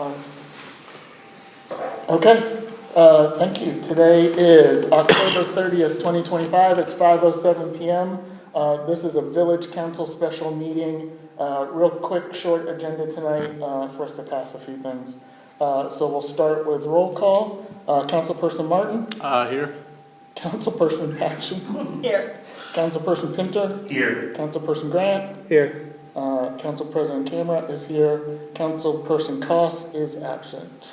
Okay, thank you. Today is October 30th, 2025. It's 5:07 PM. This is a village council special meeting. Real quick, short agenda tonight for us to pass a few things. So we'll start with roll call. Councilperson Martin? Here. Councilperson Patchen? Here. Councilperson Pinter? Here. Councilperson Grant? Here. Council President Camera is here. Councilperson Koss is absent.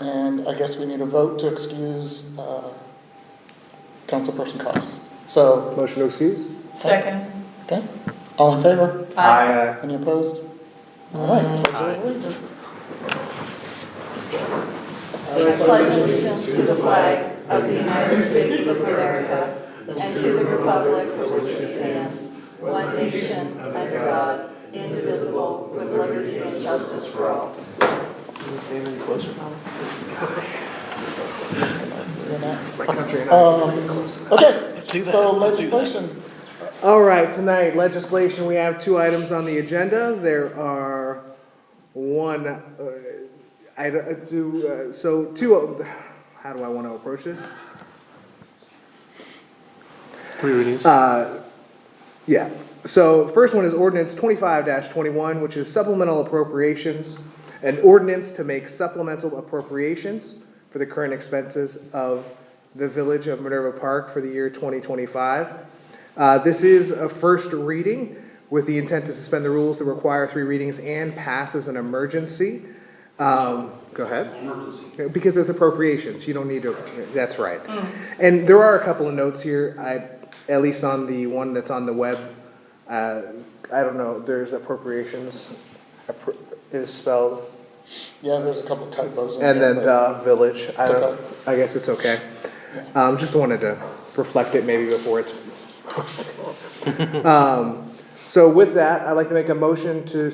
And I guess we need a vote to excuse Councilperson Koss. So, Motion to excuse? Second. okay, all in favor? Aye. Any opposed? All right. Aye. I pledge allegiance to the flag of the United States of America and to the republic for which it stands, one nation, under God, indivisible, with liberty and justice for all. Can you stand any closer, Tom? My country and I. Okay, See that? so See that? legislation. All right, tonight, legislation, we have two items on the agenda. There are one, how do I want to approach this? 3 readings. Yeah, so the first one is ordinance 25-21, which is supplemental appropriations. An ordinance to make supplemental appropriations for the current expenses of the Village of Minerva Park for the year 2025. This is a first reading with the intent to suspend the rules that require 3 readings and pass as an emergency. Go ahead. Emergency. Because it's appropriations, you don't need to, that's right. And there are a couple of notes here, at least on the one that's on the web. I don't know, there's appropriations, is spelled, Yeah, there's a couple typos in and there, then but- village, okay. I guess it's okay. Just wanted to reflect it maybe before it's posted. So with that, I'd like to make a motion to,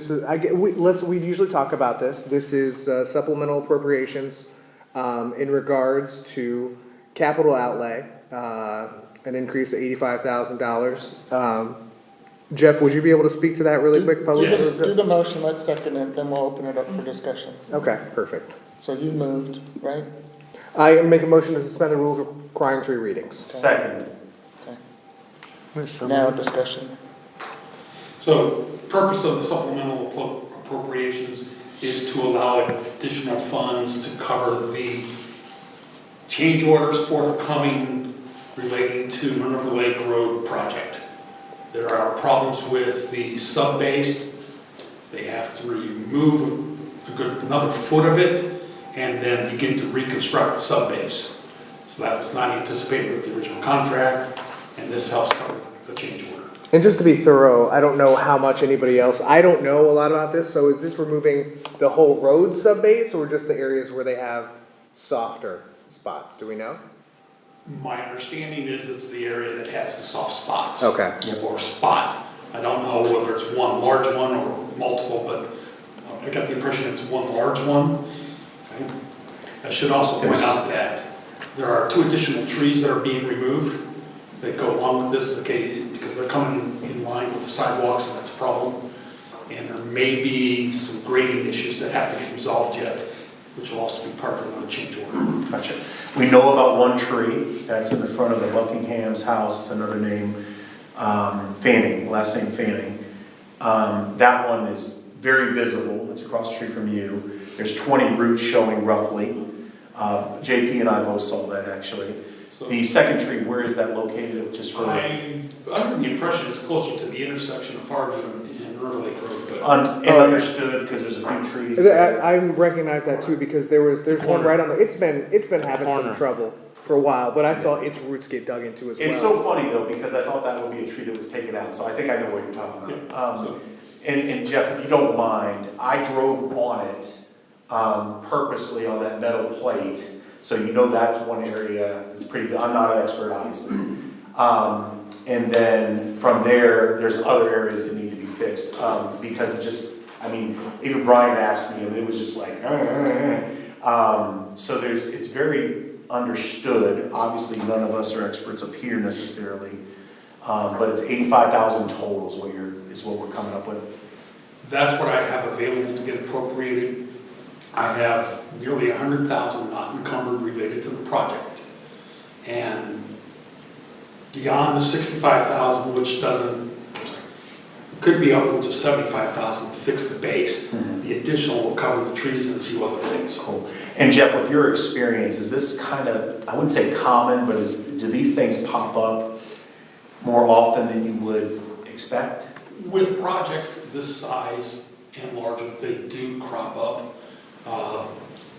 we usually talk about this. This is supplemental appropriations in regards to capital outlay, an increase of $85,000. Jeff, would you be able to speak to that really quick? Do the motion, let's second it, then we'll open it up for discussion. Okay, perfect. So you moved, right? I make a motion to suspend the rules requiring 3 readings. Second. Now discussion. So, purpose of the supplemental appropriations is to allow additional funds to cover the change orders forthcoming relating to Minerva Lake Road project. There are problems with the sub-base. They have to remove another foot of it and then begin to reconstruct the sub-base. So that was not anticipated with the original contract, and this helps cover the change order. And just to be thorough, I don't know how much anybody else, I don't know a lot about this, so is this removing the whole road sub-base or just the areas where they have softer spots? Do we know? My understanding is it's the area that has the soft spots. Okay. Or spot. I don't know whether it's one large one or multiple, but I got the impression it's one large one. I should also point out that there are 2 additional trees that are being removed that go along with this, because they're coming in line with the sidewalks, and that's a problem. And there may be some grading issues that have to get resolved yet, which will also be part of another change order. Gotcha. We know about one tree that's in the front of the Buckingham's house. It's another name, Fanning, last name Fanning. That one is very visible. It's across the street from you. There's 20 roots showing roughly. JP and I both saw that actually. So The second tree, where is that located? Just for I'm under the impression it's closer to the intersection of Farview and River Lake Road, but and understood because there's a few trees. I recognize that too because there's one right on the, it's been having some corner. trouble for a while, but I saw its roots get dug into as well. It's so funny though, because I thought that would be a tree that was taken out, so I think I know what you're talking about. And Jeff, if you don't mind, I drove on it purposely on that metal plate, so you know that's one area that's pretty good. I'm not an expert, obviously. And then from there, there's other areas that need to be fixed, because it just, I mean, even Brian asked me, and it was just like, so it's very understood. Obviously, none of us are experts up here necessarily, but it's 85,000 total is what we're coming up with. that's what I have available available to get appropriated. I have nearly 100,000 not encumbered related to the project. And beyond the 65,000, which could be upwards of 75,000 to fix the base. The additional will cover the trees and a few other things. Cool. And Jeff, with your experience, is this kind of, I wouldn't say common, but do these things pop up more often than you would expect? With projects this size and larger, they do crop up.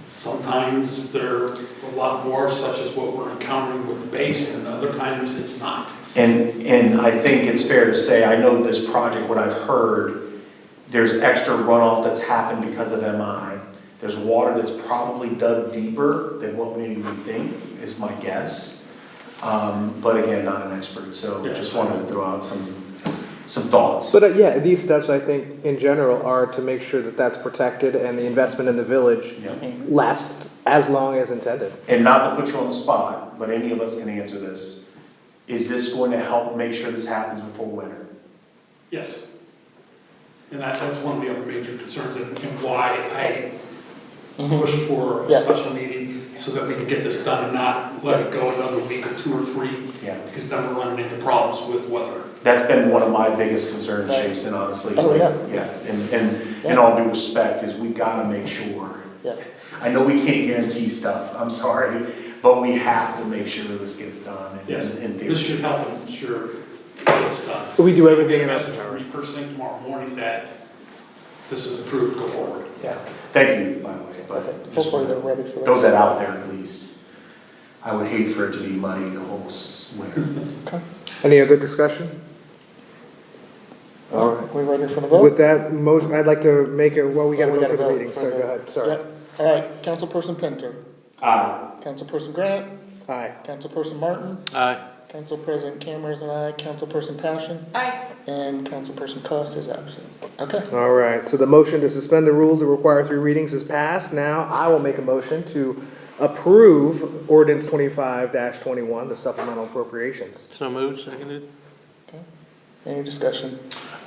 Sometimes they're a lot more, such as what we're encountering with the base, and other times it's not. And I think it's fair to say, I know this project, what I've heard, there's extra runoff that's happened because of MI. There's water that's probably dug deeper than what maybe we think, is my guess. But again, not an expert, so just wanted to throw out some thoughts. But yeah, these steps, I think, in general, are to make sure that that's protected and the investment in the village Yeah. lasts as long as intended. And not to put you on the spot, but any of us can answer this. Is this going to help make sure this happens before winter? Yes. And that's one of the other major concerns and why I pushed for a Yeah. special meeting so that we can get this done and not let it go another week or 2 or 3. Yeah. Because then we're running into problems with weather. That's been one of my biggest concerns, Right. Jason, honestly. Oh, Like, yeah. Yeah, and in all due respect, is we gotta make sure. Yeah, I know we can't guarantee stuff, I'm sorry, but we have to make sure this gets done Yes, in this theory. should help ensure it gets done. We do everything Get in a our message power. for me first thing tomorrow morning that this is approved, go forward. Yeah, thank you, by the way, but just hopefully they're wanna ready for this. throw that out there at least. I would hate for it to be muddy the whole winter. Okay, Any other discussion? All right. we ready for the vote? With that motion, I'd like to make it, well, we gotta We go for the vote meeting, for so the- go ahead, sorry. Yep. All right, Councilperson Pinter, Aye. Councilperson Grant, Aye. Councilperson Martin, Aye. Council President Cameron is an aye, Councilperson Passion, Aye. and Councilperson Cost is absent. Okay, All right, so the motion to suspend the rules that require 3 readings is passed. Now I will make a motion to approve ordinance 25-21, the supplemental appropriations. So moved, seconded? any discussion?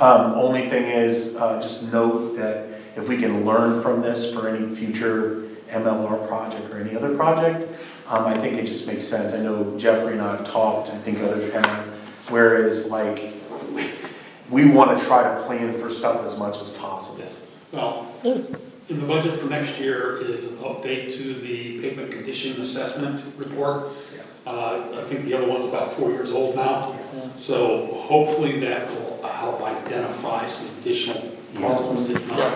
Only thing is, just note that if we can learn from this for any future MLR project or any other project, I think it just makes sense. I know Jeffrey and I have talked, I think others have, whereas like, we wanna try to plan for stuff as much as possible. Yes. Well, Yes. in the budget for next year is an update to the pavement condition assessment report. I think the other one's about 4 years old now. So hopefully that will help identify some additional problems, if not.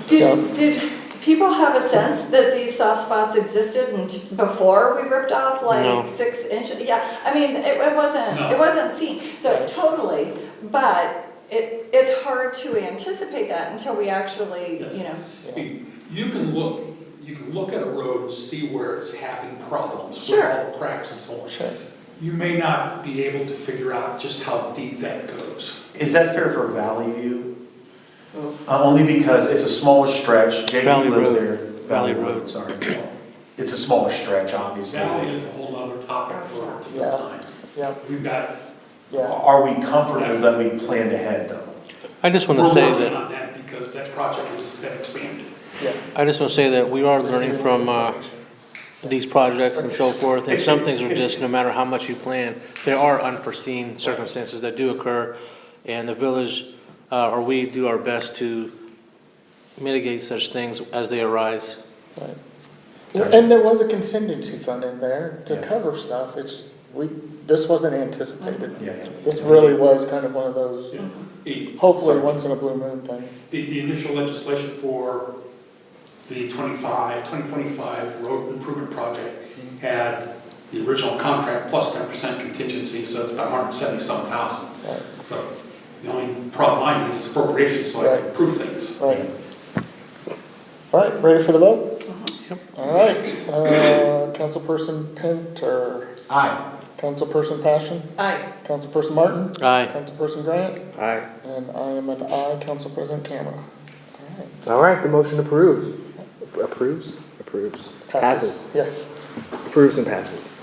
Did people have a sense that these soft spots existed before we ripped off No. like 6 inches? Yeah, I mean, it No. wasn't seen, so totally, but it's hard to anticipate that until we actually, Yes. you know. I mean, you can look at a road and see where it's having problems with Sure. all the cracks and so on. Sure. You may not be able to figure out just how deep that goes. Is that fair for Valley View? Only because it's a smaller stretch, JB Valley lives Road. there. Valley Valley Road. Road, sorry. It's a smaller stretch, obviously. Valley is a whole other topic for a Yeah. different time. Yeah, We've got, yeah, Are we comfortable that we planned ahead though? I just want we're to say working that, on that because that project has been expanded. yeah. I just want to say that we are learning from these projects and so forth, and some things are just, no matter how much you plan, there are unforeseen circumstances that do occur, and the village, or we do our best to mitigate such things as they arise. Right. Gotcha. And there was a contingency fund in there to Yeah. cover stuff, it's just, this wasn't anticipated. Yeah. This really was kind of one of those, The, hopefully once in a blue moon things. the initial legislation for the 2025 road improvement project had the original contract plus 10% contingency, so it's about 170-some thousand. Right. So the only problem I need is appropriations so I can approve things. Right. All right, ready for the vote? Yep. All right, Councilperson Pinter, Aye. Councilperson Passion, Aye. Councilperson Martin, Aye. Councilperson Grant, Aye. and I am an aye, Council President Camera. All right, the motion approves. Approves? Passes. Yes. Approves and passes.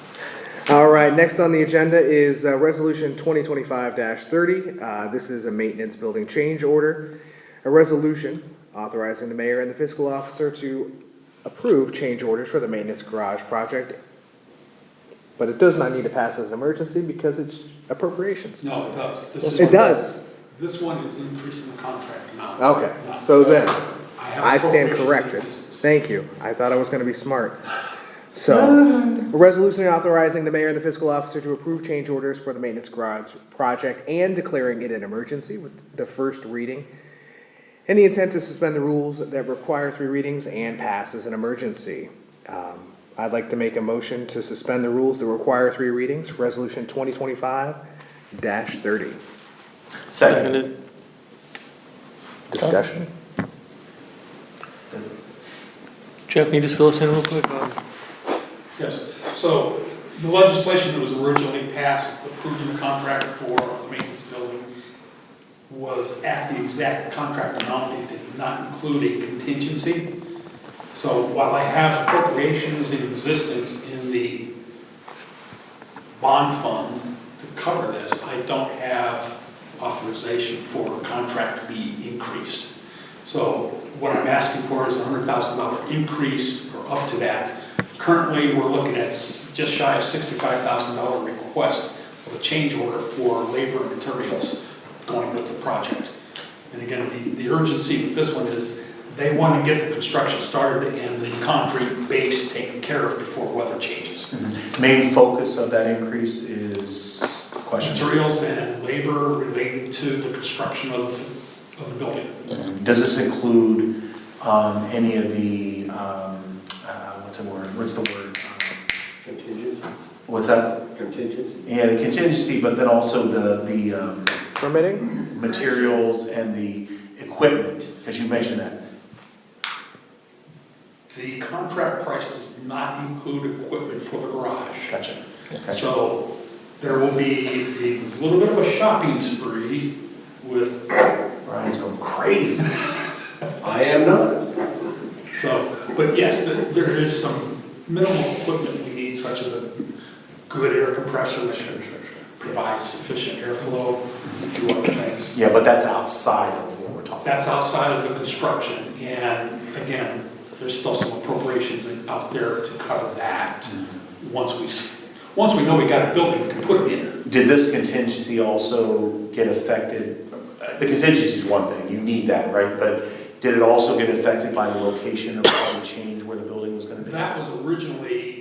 All right, next on the agenda is Resolution 2025-30. This is a maintenance building change order. A resolution authorizing the mayor and the fiscal officer to approve change orders for the maintenance garage project. But it does not need to pass as an emergency because it's appropriations. No, it does. It does. This one is increasing the contract amount. Okay, Not- so then, have I stand appropriations in corrected. existence. Thank you. I thought I was gonna be smart. So, a resolution authorizing the mayor and the fiscal officer to approve change orders for the maintenance garage project and declaring it an emergency with the first reading. And the intent to suspend the rules that require 3 readings and pass as an emergency. I'd like to make a motion to suspend the rules that require 3 readings, resolution 2025-30. Second. Discussion? Jeff, can you just fill us in real quick? Yes, so the legislation that was originally passed approving the contract for the maintenance building was at the exact contract amount. It did not include a contingency. So while I have appropriations in existence in the bond fund to cover this, I don't have authorization for a contract to be increased. So what I'm asking for is a $100,000 increase or up to that. Currently, we're looking at just shy of $65,000 request of a change order for labor and materials going with the project. And again, the urgency with this one is they want to get the construction started and the concrete base taken care of before weather changes. Main focus of that increase is question. Materials and labor related to the construction of the building. Does this include any of the, what's the word? Contingency. What's that? Contingency. Yeah, the contingency, but then also the Permitting? materials and the equipment, as you mentioned that. The contract price does not include equipment for the garage. Gotcha. Gotcha. So there will be a little bit of a shopping spree with, Brian's going crazy. I am not. so, but yes, there is some minimal equipment we need, such as a good air compressor that provides sufficient airflow, and a few other things. Yeah, but that's outside of what we're talking about. That's outside of the construction, and again, there's still some appropriations out there to cover that. Once we know we got a building, we can put it in. Did this contingency also get affected? The contingency is one thing, you need that, right? But did it also get affected by the location of how we changed where the building was gonna be? That was originally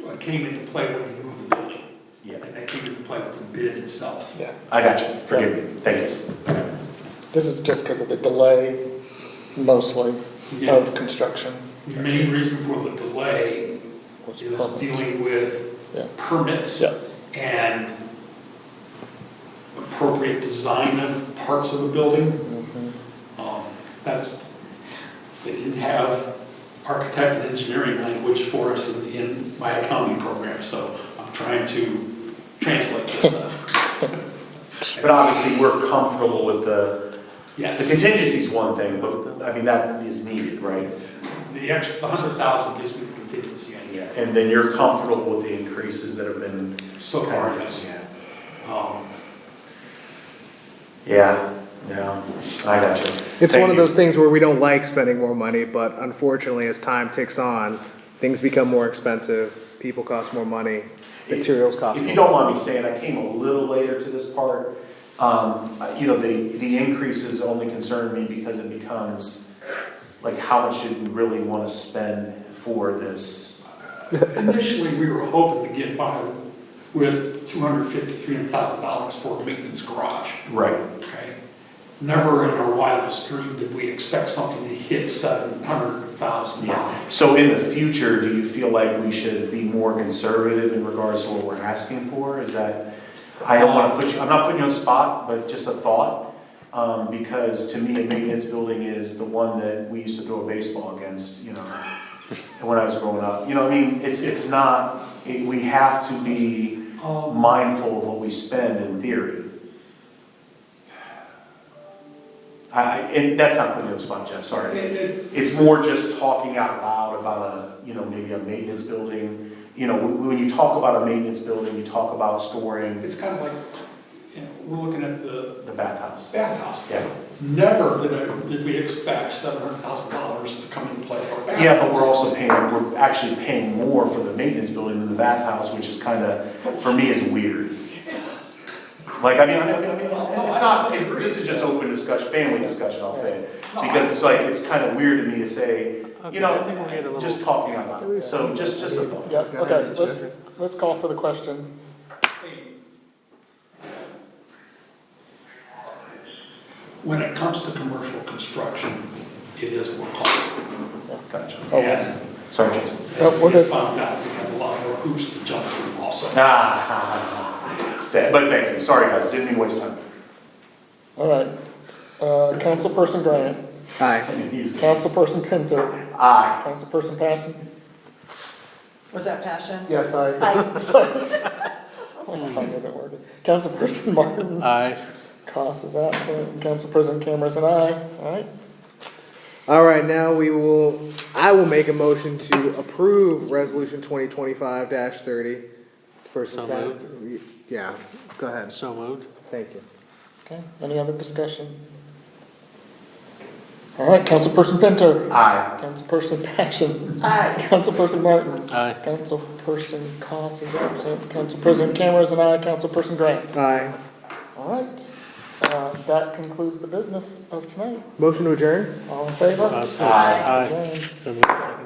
what came into play when we moved the building. Yeah. And that came into play with the bid itself. Yeah, I got you, forgive me, thank you. this is just because of the delay, mostly, Yeah. of construction. The main reason for the delay Was is permits. dealing with Yeah. permits Yeah. and appropriate design of parts of the building. They didn't have architect and engineering language for us in my accounting program, so I'm trying to translate this stuff. But obviously, we're comfortable with the Yes, contingency is one thing, but, I mean, that is needed, right? the extra, the 100,000 gives me the contingency I need. Yeah, and then you're comfortable with the increases that have been. So far, yes. Yeah, I got you. It's Thank one of you. those things where we don't like spending more money, but unfortunately, as time ticks on, things become more expensive, people cost more money, materials cost more. If you don't mind me saying, I came a little later to this part. You know, the increases only concern me because it becomes, like, how much did we really want to spend for this? Initially, we were hoping to get by with $250,000, $300,000 for a maintenance garage. Right. Okay. Never in our wildest dream did we expect something to hit $700,000. Yeah. So in the future, do you feel like we should be more conservative in regards to what we're asking for? Is that, I don't want to put you, I'm not putting you on the spot, but just a thought. Because to me, a maintenance building is the one that we used to throw a baseball against, you know, when I was growing up. You know, I mean, it's not, we have to be mindful of what we spend in theory. And that's not putting you on the spot, Jeff, sorry. It's more just talking out loud about you know, maybe a maintenance building. You know, when you talk about a maintenance building, you talk about storing It's kind of like, we're looking at the the bathhouse. bathhouse. Yeah. never did we expect $700,000 to come into play for a bathhouse. Yeah, but we're actually paying more for the maintenance building than the bathhouse, which is kinda, for me, is weird. Like, I mean, it's not, this is just open discussion, family discussion, I'll say it. Because it's like, it's kinda weird to me to say, you Okay, I think we'll get a know, little- just talking about it. So just a thought. Yeah, okay, let's call for the question. When it comes to commercial construction, it is more costly. Gotcha. Oh, And Sorry, Jason. Oh, we're we good. found out we had a lot more hoops to jump through also. But thank you, sorry guys, didn't mean to waste time. All right, Councilperson Bryant, Aye. I mean, he's. Councilperson Pinto, Aye. Councilperson Patton. Was that passion? Yes, sorry. My tongue isn't working. Councilperson Martin. Aye. Cost is absent, and Council President Cameron's an aye, alright? Alright, now I will make a motion to approve resolution 2025-30. Person So second. Yeah, go ahead. So moved. Thank you. Okay, any other discussion? Alright, Councilperson Pinto. Aye. Councilperson Patton. Aye. Councilperson Martin. Aye. Councilperson Cost is absent, Council President Cameron's an aye, Councilperson Grant. Aye. Alright, that concludes the business of tonight. Motion to adjourn? All in favor? Aye. Adjourned. So moved. Second.